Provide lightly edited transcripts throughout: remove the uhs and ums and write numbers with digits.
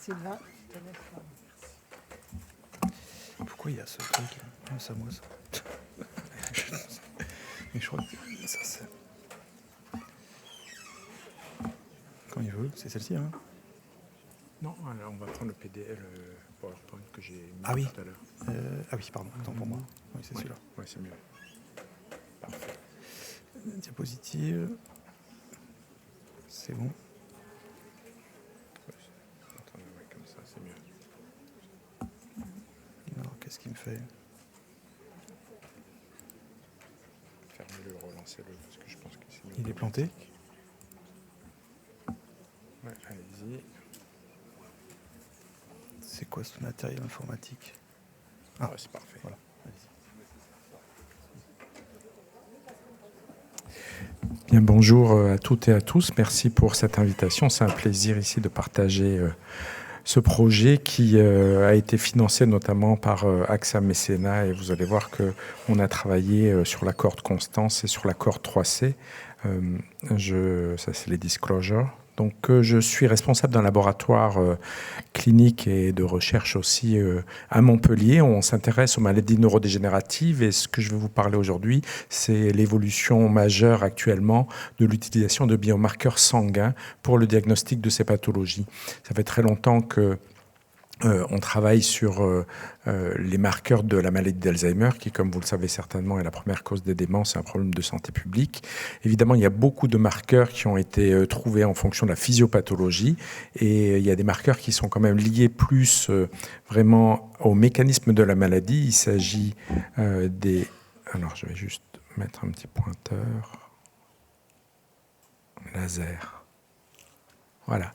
Sylvain. Pourquoi il y a ce truc là? Ça, moi, ça. Mais je crois que ça, c'est... Quand il veut, c'est celle-ci, hein? Non, alors on va prendre le PowerPoint que j'ai mis Ah oui. tout à l'heure. Ah oui, pardon, attends pour moi. Oui, c'est celui-là. Oui, c'est mieux. Parfait. Diapositive. C'est bon. Attends, ouais, comme ça, c'est mieux. Alors, qu'est-ce qu'il me fait? Fermez-le, relancez-le, parce que je pense que c'est mieux. Il est planté? Ouais, allez-y. C'est quoi ce matériel informatique? Ah, ouais, c'est parfait. Voilà, allez-y. Bien, bonjour à toutes et à tous. Merci pour cette invitation. C'est un plaisir ici de partager ce projet qui a été financé notamment par AXA Mécénat, et vous allez voir qu'on a travaillé sur la corde Constance et sur la corde 3C. Ça, c'est les disclosures. Donc, je suis responsable d'un laboratoire clinique et de recherche aussi à Montpellier. On s'intéresse aux maladies neurodégénératives, et ce que je vais vous parler aujourd'hui, c'est l'évolution majeure actuellement de l'utilisation de biomarqueurs sanguins pour le diagnostic de ces pathologies. Ça fait très longtemps que on travaille sur les marqueurs de la maladie d'Alzheimer, qui, comme vous le savez certainement, est la première cause des démences et un problème de santé publique. Évidemment, il y a beaucoup de marqueurs qui ont été trouvés en fonction de la physiopathologie, et il y a des marqueurs qui sont quand même liés plus vraiment au mécanisme de la maladie. Il s'agit des... Alors, je vais juste mettre un petit pointeur. Laser. Voilà.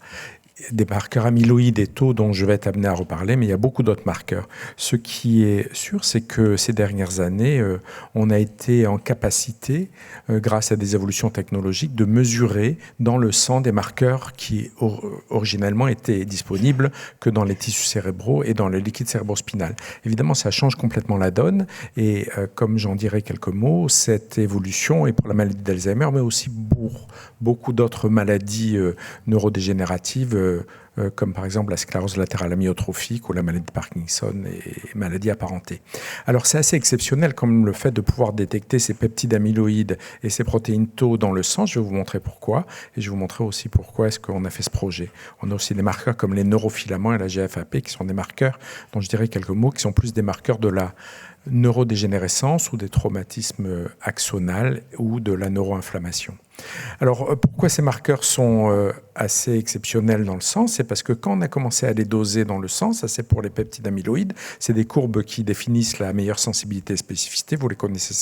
Des marqueurs amyloïdes et tau dont je vais être amené à reparler, mais il y a beaucoup d'autres marqueurs. Ce qui est sûr, c'est que ces dernières années, on a été en capacité, grâce à des évolutions technologiques, de mesurer dans le sang des marqueurs qui originellement étaient disponibles que dans les tissus cérébraux et dans le liquide cérébrospinal. Évidemment, ça change complètement la donne, et comme j'en dirai quelques mots, cette évolution est pour la maladie d'Alzheimer, mais aussi pour beaucoup d'autres maladies neurodégénératives, comme par exemple la sclérose latérale amyotrophique ou la maladie de Parkinson et maladies apparentées. Alors c'est assez exceptionnel, comme le fait de pouvoir détecter ces peptides amyloïdes et ces protéines tau dans le sang. Je vais vous montrer pourquoi, et je vais vous montrer aussi pourquoi est-ce qu'on a fait ce projet. On a aussi des marqueurs comme les neurofilaments et la GFAP, qui sont des marqueurs dont je dirais quelques mots, qui sont plus des marqueurs de la neurodégénérescence ou des traumatismes axonales ou de la neuroinflammation. Alors, pourquoi ces marqueurs sont assez exceptionnels dans le sang? C'est parce que quand on a commencé à les doser dans le sang, ça c'est pour les peptides amyloïdes, c'est des courbes qui définissent la meilleure sensibilité et spécificité, vous les connaissez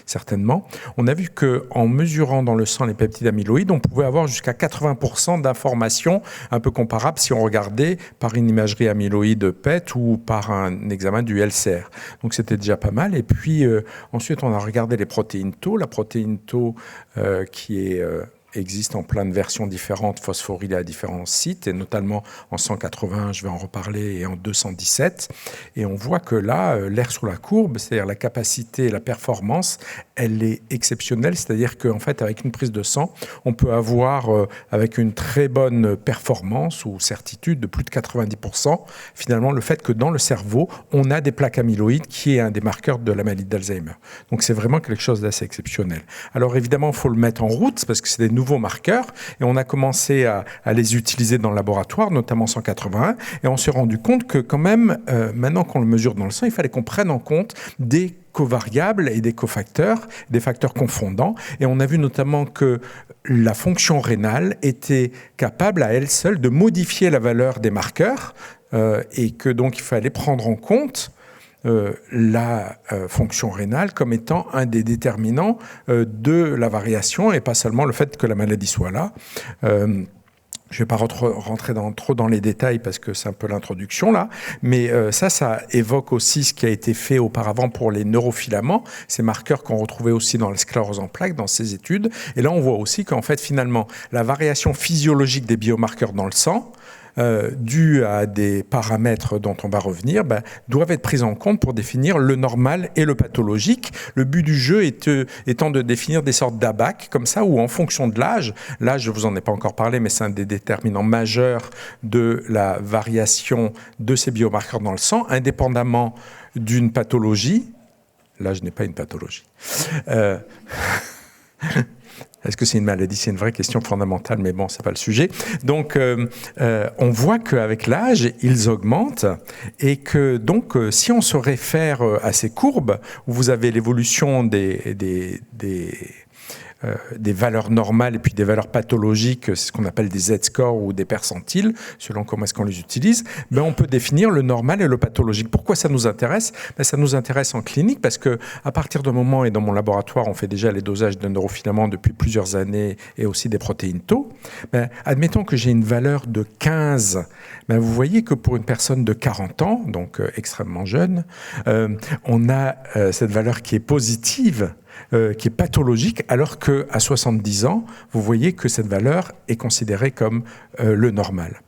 certainement. On a vu qu'en mesurant dans le sang les peptides amyloïdes, on pouvait avoir jusqu'à 80% d'informations un peu comparables si on regardait par une imagerie amyloïde PET ou par un examen du LCR. Donc c'était déjà pas mal. Et puis ensuite, on a regardé les protéines tau. La protéine tau qui existe en plein de versions différentes, phosphorylées à différents sites, et notamment en 181, je vais en reparler, et en 217. Et on voit que là, l'air sous la courbe, c'est-à-dire la capacité et la performance, elle est exceptionnelle. C'est-à-dire qu'en fait, avec une prise de sang, on peut avoir, avec une très bonne performance ou certitude de plus de 90%, finalement, le fait que dans le cerveau, on a des plaques amyloïdes, qui est un des marqueurs de la maladie d'Alzheimer. Donc c'est vraiment quelque chose d'assez exceptionnel. Alors évidemment, il faut le mettre en route, parce que c'est des nouveaux marqueurs, et on a commencé à les utiliser dans le laboratoire, notamment 181, et on s'est rendu compte que quand même, maintenant qu'on le mesure dans le sang, il fallait qu'on prenne en compte des covariables et des cofacteurs, des facteurs confondants, et on a vu notamment que la fonction rénale était capable à elle seule de modifier la valeur des marqueurs, et que donc il fallait prendre en compte la fonction rénale comme étant un des déterminants de la variation, et pas seulement le fait que la maladie soit là. Je ne vais pas rentrer trop dans les détails parce que c'est un peu l'introduction là, mais ça évoque aussi ce qui a été fait auparavant pour les neurofilaments, ces marqueurs qu'on retrouvait aussi dans la sclérose en plaques dans ces études. Et là, on voit aussi qu'en fait, finalement, la variation physiologique des biomarqueurs dans le sang dues à des paramètres dont on va revenir, doivent être prises en compte pour définir le normal et le pathologique. Le but du jeu étant de définir des sortes d'ABAC, comme ça, où en fonction de l'âge, je ne vous en ai pas encore parlé, mais c'est un des déterminants majeurs de la variation de ces biomarqueurs dans le sang, indépendamment d'une pathologie. L'âge n'est pas une pathologie. Est-ce que c'est une maladie? C'est une vraie question fondamentale, mais bon, c'est pas le sujet. Donc, on voit qu'avec l'âge, ils augmentent et que donc, si on se réfère à ces courbes où vous avez l'évolution des valeurs normales et puis des valeurs pathologiques, c'est ce qu'on appelle des Z-scores ou des percentiles, selon comment est-ce qu'on les utilise, on peut définir le normal et le pathologique. Pourquoi ça nous intéresse? Ça nous intéresse en clinique parce que à partir du moment, et dans mon laboratoire, on fait déjà les dosages de neurofilaments depuis plusieurs années et aussi des protéines tau, admettons que j'ai une valeur de 15, vous voyez que pour une personne de 40 ans, donc extrêmement jeune, on a cette valeur qui est positive, qui est pathologique, alors qu'à 70 ans, vous voyez que cette valeur est considérée comme le normal.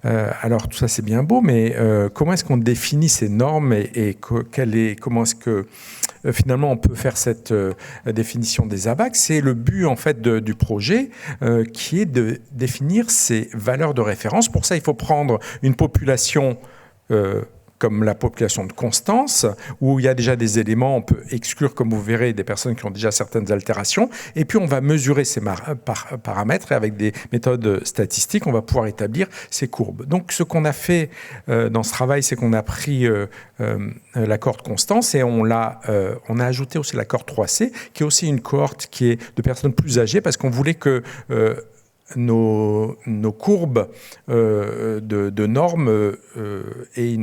Alors tout ça c'est bien beau, mais comment est-ce qu'on définit ces normes et comment est-ce que finalement on peut faire cette définition des ABAC? C'est le but en fait du projet qui est de définir ces valeurs de référence. Pour ça il faut prendre une population comme la population de Constance, où il y a déjà des éléments, on peut exclure, comme vous verrez, des personnes qui ont déjà certaines altérations, et puis on va mesurer ces paramètres, et avec des méthodes statistiques, on va pouvoir établir ces courbes. Donc ce qu'on a fait dans ce travail, c'est qu'on a pris la cohorte Constance, et on a ajouté aussi la cohorte 3C, qui est aussi une cohorte qui est de personnes plus âgées, parce qu'on voulait que nos courbes de normes aient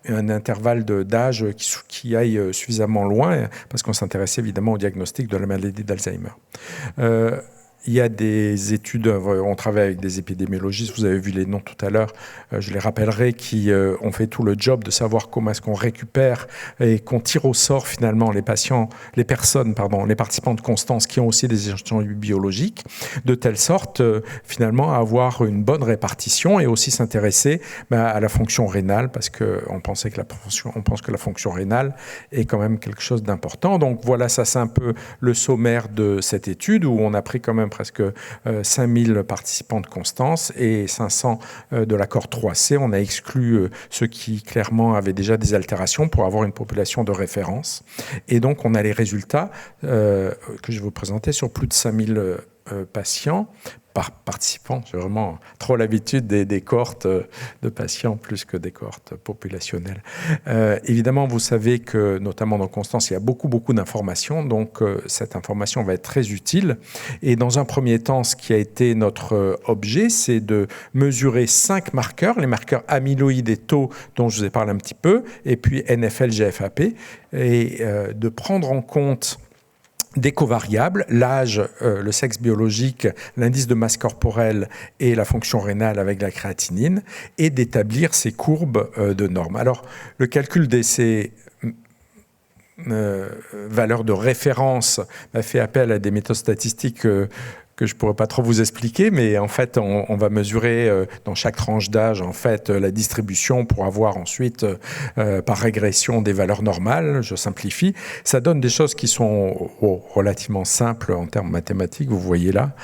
un intervalle d'âge qui aille suffisamment loin, parce qu'on s'intéressait évidemment au diagnostic de la maladie d'Alzheimer. Il y a des études, on travaille avec des épidémiologistes, vous avez vu les noms tout à l'heure, je les rappellerai, qui ont fait tout le job de savoir comment est-ce qu'on récupère et qu'on tire au sort finalement les participants de Constance qui ont aussi des échantillons biologiques, de telle sorte finalement à avoir une bonne répartition et aussi s'intéresser à la fonction rénale, parce qu'on pense que la fonction rénale est quand même quelque chose d'important. Donc voilà, ça c'est un peu le sommaire de cette étude où on a pris quand même presque 5000 participants de Constance et 500 de la cohorte 3C. On a exclu ceux qui clairement avaient déjà des altérations pour avoir une population de référence. Et donc on a les résultats que je vais vous présenter sur plus de 5000 patients par participant. J'ai vraiment trop l'habitude des cohortes de patients plus que des cohortes populationnelles. Évidemment, vous savez que, notamment dans Constance, il y a beaucoup d'informations, donc cette information va être très utile. Et dans un premier temps, ce qui a été notre objet, c'est de mesurer 5 marqueurs, les marqueurs amyloïdes et tau, dont je vous ai parlé un petit peu, et puis NFL, GFAP, et de prendre en compte des covariables, l'âge, le sexe biologique, l'indice de masse corporelle et la fonction rénale avec la créatinine, et d'établir ces courbes de normes. Alors, le calcul de ces valeurs de référence fait appel à des méthodes statistiques que je ne pourrais pas trop vous expliquer, mais en fait, on va mesurer dans chaque tranche d'âge en fait, la distribution pour avoir ensuite, par régression, des valeurs normales. Je simplifie. Ça donne des choses qui sont relativement simples en termes mathématiques, vous voyez là.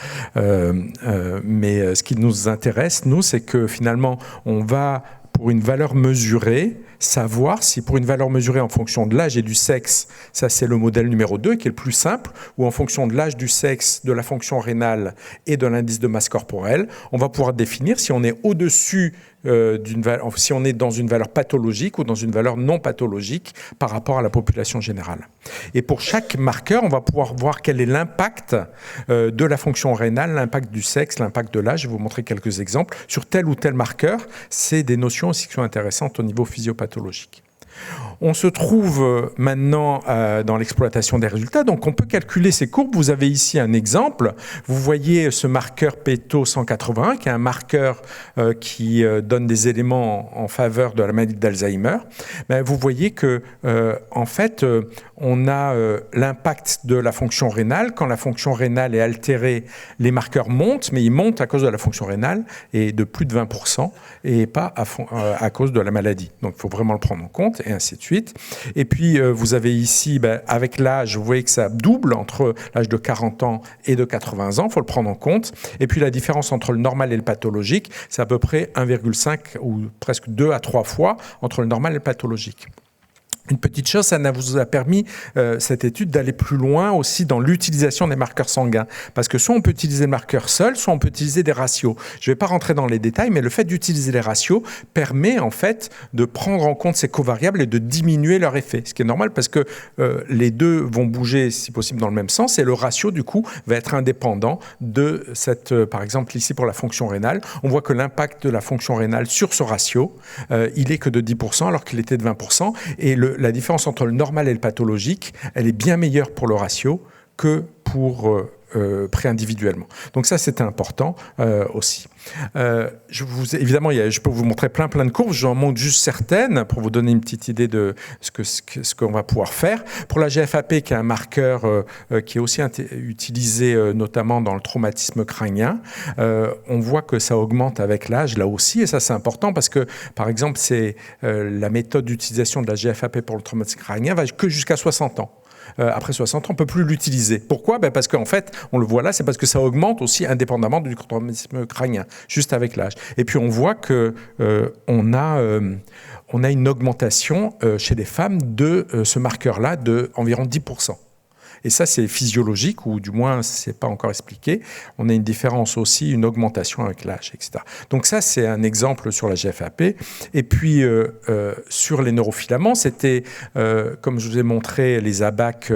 Mais ce qui nous intéresse, nous, c'est que finalement, on va, pour une valeur mesurée, savoir si pour une valeur mesurée en fonction de l'âge et du sexe, ça c'est le modèle numéro 2 qui est le plus simple, ou en fonction de l'âge, du sexe, de la fonction rénale et de l'indice de masse corporelle, on va pouvoir définir si on est au-dessus si on est dans une valeur pathologique ou dans une valeur non pathologique par rapport à la population générale. Et pour chaque marqueur, on va pouvoir voir quel est l'impact de la fonction rénale, l'impact du sexe, l'impact de l'âge. Je vais vous montrer quelques exemples. Sur tel ou tel marqueur, c'est des notions aussi qui sont intéressantes au niveau physiopathologique. On se trouve maintenant dans l'exploitation des résultats, donc on peut calculer ces courbes. Vous avez ici un exemple. Vous voyez ce marqueur Peto 181, qui est un marqueur qui donne des éléments en faveur de la maladie d'Alzheimer. Ben, vous voyez que, en fait, on a l'impact de la fonction rénale. Quand la fonction rénale est altérée, les marqueurs montent, mais ils montent à cause de la fonction rénale et de plus de 20%, et pas à cause de la maladie. Donc, il faut vraiment le prendre en compte, et ainsi de suite. Et puis, vous avez ici, avec l'âge, vous voyez que ça double entre l'âge de 40 ans et de 80 ans, il faut le prendre en compte. Et puis, la différence entre le normal et le pathologique, c'est à peu près 1,5 ou presque 2 à 3 fois entre le normal et le pathologique. Une petite chose, ça vous a permis, cette étude, d'aller plus loin aussi dans l'utilisation des marqueurs sanguins. Parce que soit on peut utiliser le marqueur seul, soit on peut utiliser des ratios. Je ne vais pas rentrer dans les détails, mais le fait d'utiliser les ratios permet en fait de prendre en compte ces covariables et de diminuer leur effet. Ce qui est normal parce que les deux vont bouger, si possible, dans le même sens. Et le ratio, du coup, va être indépendant de cette, par exemple, ici pour la fonction rénale. On voit que l'impact de la fonction rénale sur ce ratio, il est que de 10% alors qu'il était de 20%. Et la différence entre le normal et le pathologique, elle est bien meilleure pour le ratio que pour pré-individuellement. Donc ça, c'était important aussi. Évidemment, je peux vous montrer plein de courbes. J'en montre juste certaines pour vous donner une petite idée de ce qu'on va pouvoir faire. Pour la GFAP, qui est un marqueur qui est aussi utilisé notamment dans le traumatisme crânien, on voit que ça augmente avec l'âge là aussi. Et ça, c'est important parce que, par exemple, c'est la méthode d'utilisation de la GFAP pour le traumatisme crânien va que jusqu'à 60 ans. Après 60 ans, on ne peut plus l'utiliser. Pourquoi ? Parce qu'en fait, on le voit là, c'est parce que ça augmente aussi indépendamment du traumatisme crânien, juste avec l'âge. Et puis on voit qu'on a une augmentation chez les femmes de ce marqueur-là d'environ 10%. Et ça, c'est physiologique, ou du moins, ce n'est pas encore expliqué. On a une différence aussi, une augmentation avec l'âge, etc. Donc ça, c'est un exemple sur la GFAP. Et puis, sur les neurofilaments, c'était, comme je vous ai montré, les ABAC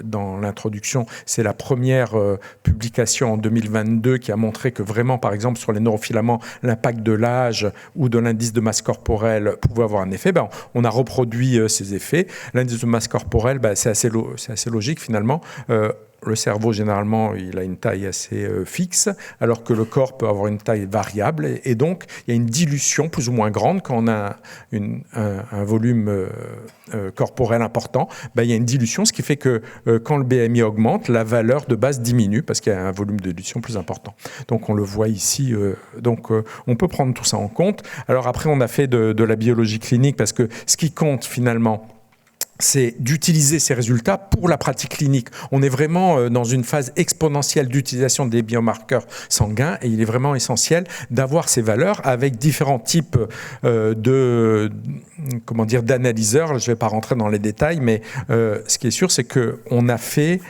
dans l'introduction, c'est la première publication en 2022 qui a montré que vraiment, par exemple, sur les neurofilaments, l'impact de l'âge ou de l'indice de masse corporelle pouvait avoir un effet. On a reproduit ces effets. L'indice de masse corporelle, c'est assez logique. Finalement, le cerveau, généralement, il a une taille assez fixe, alors que le corps peut avoir une taille variable. Et donc, il y a une dilution plus ou moins grande quand on a un volume corporel important. Il y a une dilution, ce qui fait que quand le BMI augmente, la valeur de base diminue parce qu'il y a un volume de dilution plus important. Donc, on le voit ici. On peut prendre tout ça en compte. Alors après, on a fait de la biologie clinique parce que ce qui compte, finalement, c'est d'utiliser ces résultats pour la pratique clinique. On est vraiment dans une phase exponentielle d'utilisation des biomarqueurs sanguins et il est vraiment essentiel d'avoir ces valeurs avec différents types d'analyseurs. Je ne vais pas rentrer dans les détails, mais ce qui est sûr, c'est qu'on a fait,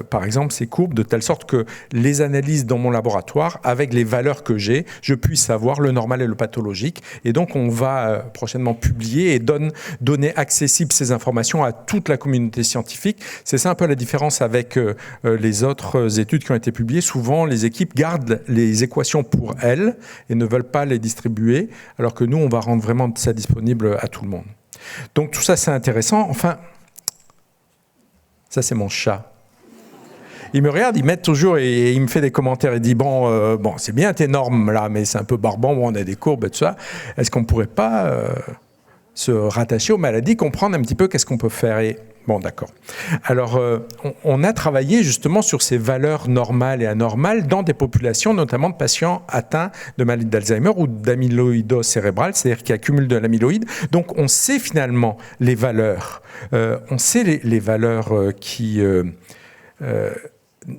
par exemple, ces courbes de telle sorte que les analyses dans mon laboratoire, avec les valeurs que j'ai, je puisse savoir le normal et le pathologique. Et donc, on va prochainement publier et donner accessibles ces informations à toute la communauté scientifique. C'est ça un peu la différence avec les autres études qui ont été publiées. Souvent, les équipes gardent les équations pour elles et ne veulent pas les distribuer, alors que nous, on va rendre vraiment ça disponible à tout le monde. Donc tout ça, c'est intéressant. Enfin, ça, c'est mon chat. Il me regarde, il m'aide toujours et il me fait des commentaires. Il dit, bon, c'est bien tes normes là, mais c'est un peu barbant, on a des courbes et tout ça. Est-ce qu'on ne pourrait pas se rattacher aux maladies, comprendre un petit peu qu'est-ce qu'on peut faire. Et bon, d'accord. Alors, on a travaillé justement sur ces valeurs normales et anormales dans des populations, notamment de patients atteints de maladie d'Alzheimer ou d'amyloïdose cérébrale, c'est-à-dire qui accumulent de l'amyloïde. Donc, on sait finalement les valeurs. On sait les valeurs qui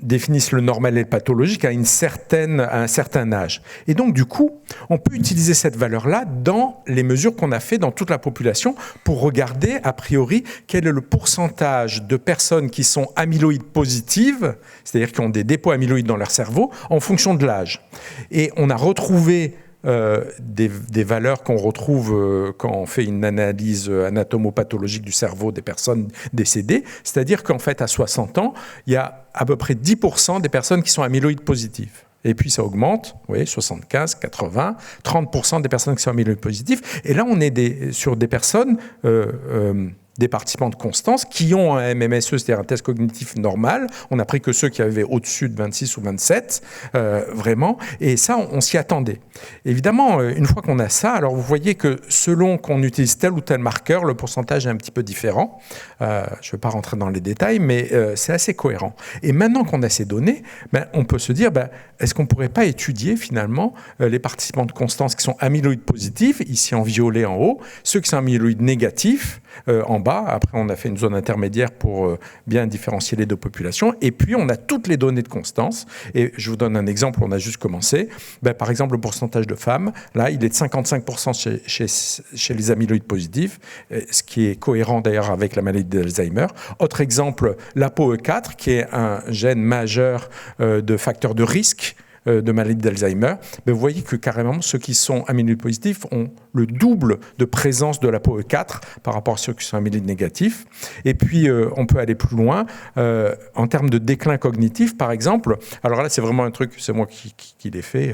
définissent le normal et le pathologique à un certain âge. Et donc, du coup, on peut utiliser cette valeur-là dans les mesures qu'on a fait dans toute la population pour regarder, a priori, quel est le pourcentage de personnes qui sont amyloïdes positives, c'est-à-dire qui ont des dépôts amyloïdes dans leur cerveau, en fonction de l'âge. Et on a retrouvé des valeurs qu'on retrouve quand on fait une analyse anatomopathologique du cerveau des personnes décédées, c'est-à-dire qu'en fait, à 60 ans, il y a à peu près 10% des personnes qui sont amyloïdes positives. Et puis ça augmente, vous voyez, 75, 80, 30% des personnes qui sont amyloïdes positifs. Et là, on est sur des personnes, des participants de Constance, qui ont un MMSE, c'est-à-dire un test cognitif normal. On n'a pris que ceux qui avaient au-dessus de 26 ou 27, vraiment. Et ça, on s'y attendait. Évidemment, une fois qu'on a ça, alors vous voyez que selon qu'on utilise tel ou tel marqueur, le pourcentage est un petit peu différent. Je ne vais pas rentrer dans les détails, mais c'est assez cohérent. Et maintenant qu'on a ces données, on peut se dire, est-ce qu'on ne pourrait pas étudier finalement les participants de Constance qui sont amyloïdes positifs, ici en violet en haut, ceux qui sont amyloïdes négatifs en bas. Après, on a fait une zone intermédiaire pour bien différencier les deux populations. Et puis, on a toutes les données de Constance. Et je vous donne un exemple, on a juste commencé. Par exemple, le pourcentage de femmes, là, il est de 55% chez les amyloïdes positifs, ce qui est cohérent d'ailleurs avec la maladie d'Alzheimer. Autre exemple, l'ApoE4, qui est un gène majeur de facteur de risque de maladie d'Alzheimer, mais vous voyez que carrément ceux qui sont amyloïdes positifs ont le double de présence de l'ApoE4 par rapport à ceux qui sont amyloïdes négatifs. Et puis on peut aller plus loin en termes de déclin cognitif, par exemple. Alors là, c'est vraiment un truc, c'est moi qui l'ai fait.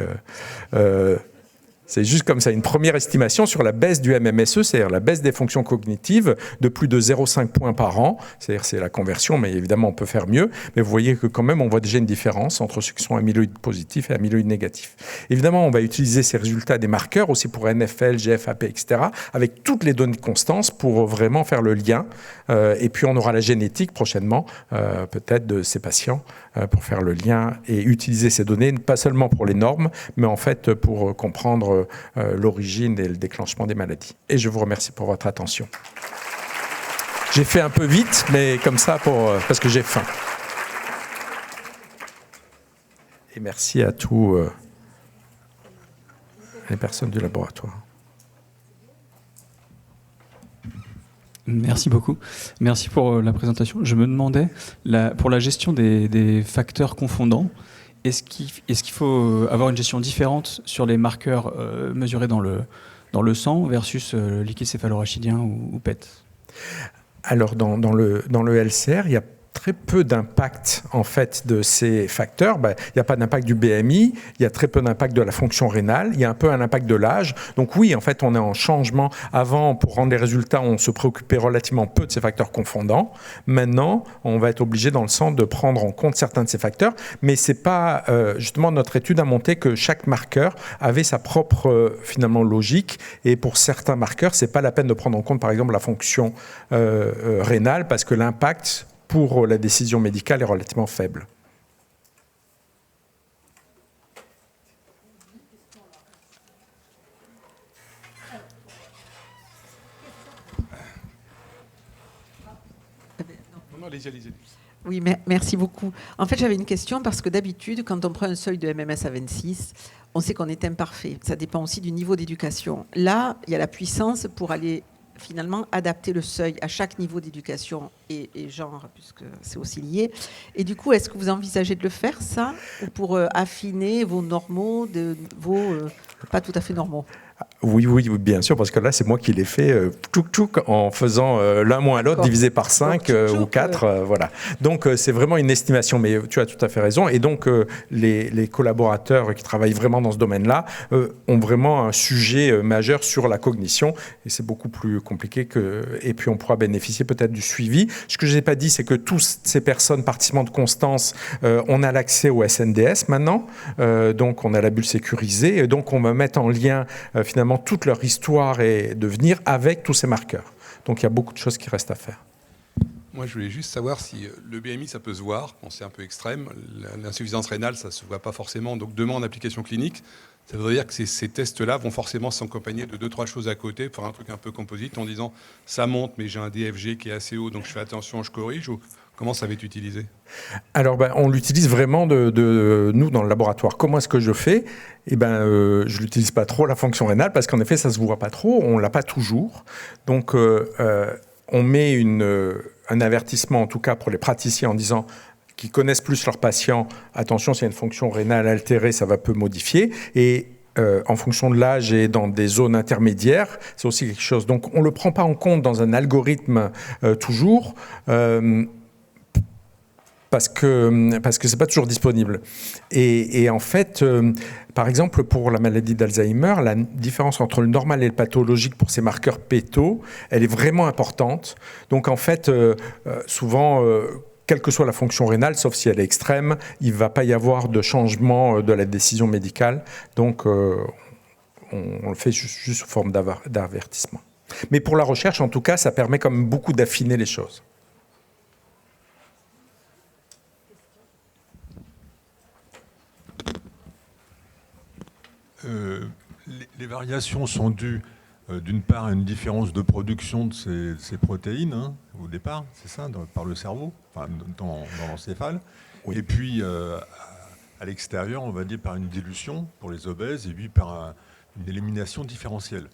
C'est juste comme ça, une première estimation sur la baisse du MMSE, c'est-à-dire la baisse des fonctions cognitives de plus de 0,5 points par an. C'est-à-dire c'est la conversion, mais évidemment on peut faire mieux. Mais vous voyez que quand même on voit déjà une différence entre ceux qui sont amyloïdes positifs et amyloïdes négatifs. Évidemment, on va utiliser ces résultats des marqueurs aussi pour NFL, GFAP, etc. avec toutes les données de Constance pour vraiment faire le lien. Et puis on aura la génétique prochainement, peut-être de ces patients, pour faire le lien et utiliser ces données, pas seulement pour les normes, mais en fait pour comprendre l'origine et le déclenchement des maladies. Et je vous remercie pour votre attention. J'ai fait un peu vite, mais comme ça, parce que j'ai faim. Et merci à tous les personnes du laboratoire. Merci beaucoup. Merci pour la présentation. Je me demandais, pour la gestion des facteurs confondants, est-ce qu'il faut avoir une gestion différente sur les marqueurs mesurés dans le sang versus le liquide céphalorachidien ou PET? Alors, dans le LCR, il y a très peu d'impact en fait de ces facteurs. Il n'y a pas d'impact du BMI, il y a très peu d'impact de la fonction rénale, il y a un peu un impact de l'âge. Donc oui, en fait, on est en changement. Avant, pour rendre les résultats, on se préoccupait relativement peu de ces facteurs confondants. Maintenant, on va être obligé dans le sang de prendre en compte certains de ces facteurs, mais c'est pas justement notre étude a montré que chaque marqueur avait sa propre finalement logique. Et pour certains marqueurs, c'est pas la peine de prendre en compte, par exemple, la fonction rénale parce que l'impact pour la décision médicale est relativement faible. Non, allez-y. Oui, merci beaucoup. En fait, j'avais une question parce que d'habitude, quand on prend un seuil de MMS à 26, on sait qu'on est imparfait. Ça dépend aussi du niveau d'éducation. Là, il y a la puissance pour aller finalement adapter le seuil à chaque niveau d'éducation et genre, puisque c'est aussi lié. Et du coup, est-ce que vous envisagez de le faire, ça, ou pour affiner vos normaux, vos pas tout à fait normaux? Oui, bien sûr, parce que là, c'est moi qui l'ai fait en faisant l'un moins l'autre, divisé par 5 ou 4. Voilà. Donc, c'est vraiment une estimation, mais tu as tout à fait raison. Et donc, les collaborateurs qui travaillent vraiment dans ce domaine-là ont vraiment un sujet majeur sur la cognition. Et c'est beaucoup plus compliqué et puis, on pourra bénéficier peut-être du suivi. Ce que je n'ai pas dit, c'est que toutes ces personnes participants de Constance, on a l'accès au SNDS maintenant. Donc, on a la bulle sécurisée. Et donc, on va mettre en lien finalement toute leur histoire et de venir avec tous ces marqueurs. Donc il y a beaucoup de choses qui restent à faire. Moi, je voulais juste savoir si le BMI, ça peut se voir. Bon, c'est un peu extrême. L'insuffisance rénale, ça ne se voit pas forcément. Donc demain, en application clinique, ça veut dire que ces tests-là vont forcément s'accompagner de 2-3 choses à côté pour un truc un peu composite en disant ça monte, mais j'ai un DFG qui est assez haut, donc je fais attention, je corrige. Ou comment ça va être utilisé? Alors, on l'utilise vraiment nous dans le laboratoire. Comment est-ce que je fais? Je l'utilise pas trop, la fonction rénale, parce qu'en effet, ça se voit pas trop, on l'a pas toujours. Donc, on met un avertissement, en tout cas pour les praticiens, en disant qu'ils connaissent plus leurs patients, attention, s'il y a une fonction rénale altérée, ça va peu modifier. Et en fonction de l'âge et dans des zones intermédiaires, c'est aussi quelque chose. Donc, on ne le prend pas en compte dans un algorithme toujours, parce que c'est pas toujours disponible. Et en fait, par exemple, pour la maladie d'Alzheimer, la différence entre le normal et le pathologique pour ces marqueurs pétaux, elle est vraiment importante. Donc en fait, souvent, quelle que soit la fonction rénale, sauf si elle est extrême, il ne va pas y avoir de changement de la décision médicale. Donc on le fait juste sous forme d'avertissement. Mais pour la recherche, en tout cas, ça permet quand même beaucoup d'affiner les choses. Les variations sont dues d'une part à une différence de production de ces protéines, hein, au départ, c'est ça, par le cerveau, enfin, dans l'encéphale. Oui. Et puis à l'extérieur, on va dire par une dilution pour les obèses, et puis par une élimination différentielle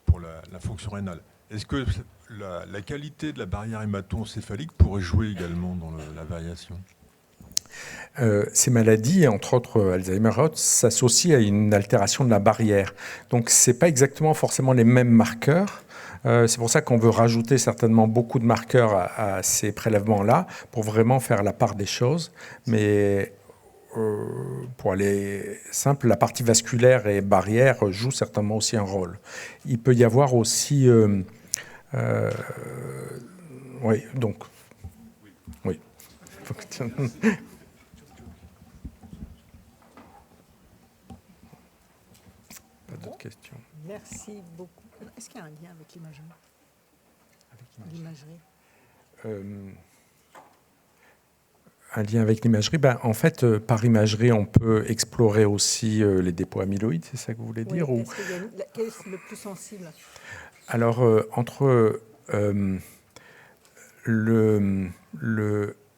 pour la fonction rénale. Est-ce que la qualité de la barrière hémato-encéphalique pourrait jouer également dans la variation ? Ces maladies, entre autres Alzheimer, s'associent à une altération de la barrière. Donc, ce n'est pas exactement forcément les mêmes marqueurs. C'est pour ça qu'on veut rajouter certainement beaucoup de marqueurs à ces prélèvements-là pour vraiment faire la part des choses. Mais pour aller simple, la partie vasculaire et barrière joue certainement aussi un rôle. Il peut y avoir aussi... oui, donc... Oui. Pas d'autres questions. Merci beaucoup. Est-ce qu'il y a un lien avec l'imagerie ? Un lien avec l'imagerie, en fait, par imagerie, on peut explorer aussi les dépôts amyloïdes, c'est ça que vous voulez dire, ou... Quel est le plus sensible ? Alors, entre le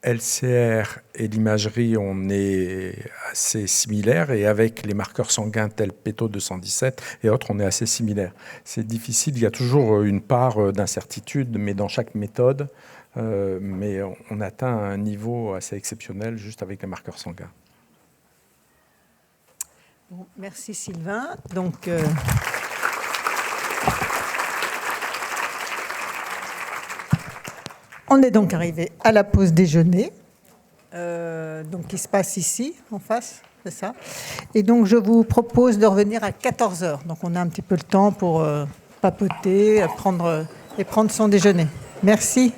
LCR et l'imagerie, on est assez similaires, et avec les marqueurs sanguins tels PETO 217 et autres, on est assez similaires. C'est difficile, il y a toujours une part d'incertitude, mais dans chaque méthode, mais on atteint un niveau assez exceptionnel juste avec les marqueurs sanguins. Bon, merci Sylvain. Donc, on est donc arrivé à la pause déjeuner, donc qui se passe ici, en face, c'est ça. Et donc, je vous propose de revenir à 14h. Donc, on a un petit peu le temps pour papoter et prendre son déjeuner. Merci.